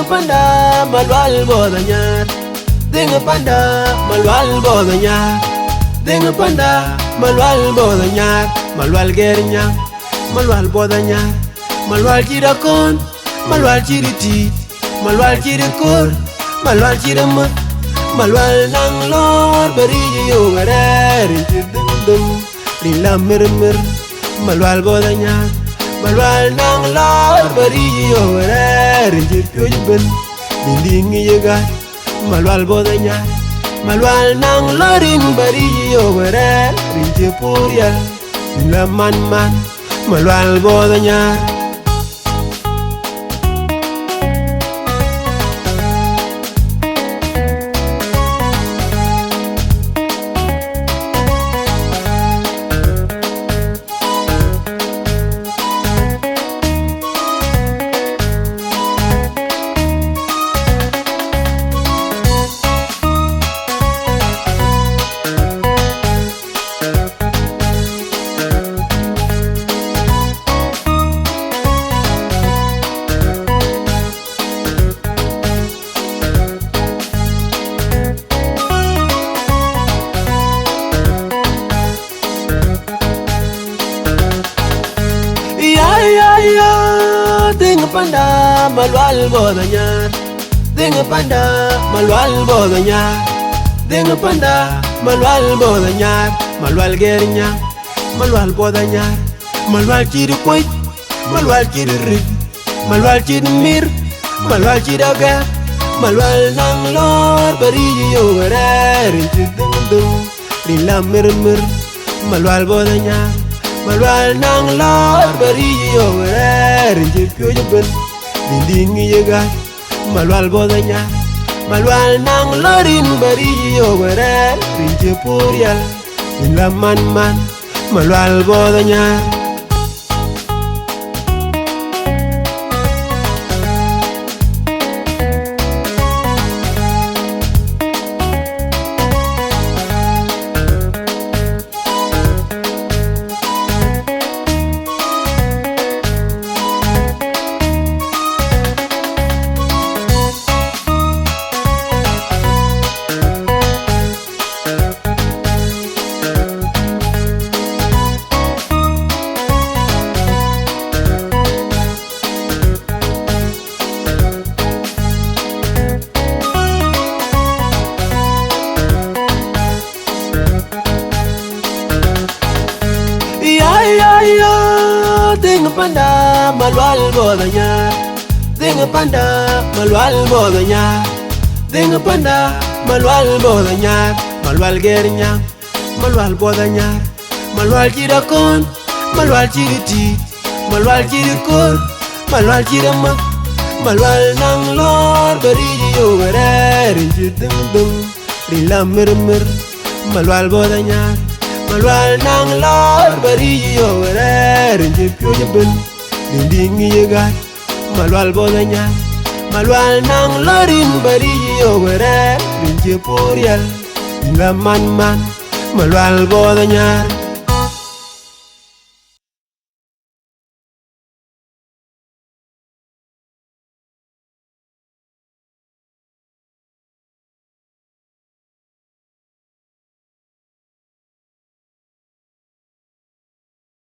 panda malwal bodanyar Dinga panda malwal bodanyar Dinga panda malwal bodanyar Malwal gernya malwal bodanyar Malwal jirakon malwal jiriti Malwal jirikor malwal jiramut Malwal nang lor bari yo garer Dum lila mir Malwal bodanyar Malwal nang lor bari yo garer Jirpyo Lindingi yegat Malwal bodanyar Malwal nang lorin bari yo garer Jirpurial Lila man Malwal bodanyar Dinga panda malwal bodanyar Dinga panda malwal bodanyar Dinga panda malwal bodanyar Malwal gernya malwal bodanyar Malwal chiri kwait malwal chiri rig Malwal chiri mir malwal chiri aga Malwal nang lor bari yo garer Dum lila mir Malwal bodanyar Malwal nang lor bari yo garer Jirpyo Lindingi yegat Malwal bodanyar Malwal nang lorin bari yo garer Jirpurial Lila man Malwal bodanyar Dinga panda malwal bodanyar Dinga panda malwal bodanyar Dinga panda malwal bodanyar Malwal gernya malwal bodanyar Malwal jirakon malwal jiriti Malwal jirikor malwal jiramak Malwal nang lor bari yo garer Dum lila mir Malwal bodanyar Malwal nang lor bari yo garer Jirpyo Lindingi yegat Malwal bodanyar Malwal nang lorin bari yo garer Jirpurial Lila man Malwal bodanyar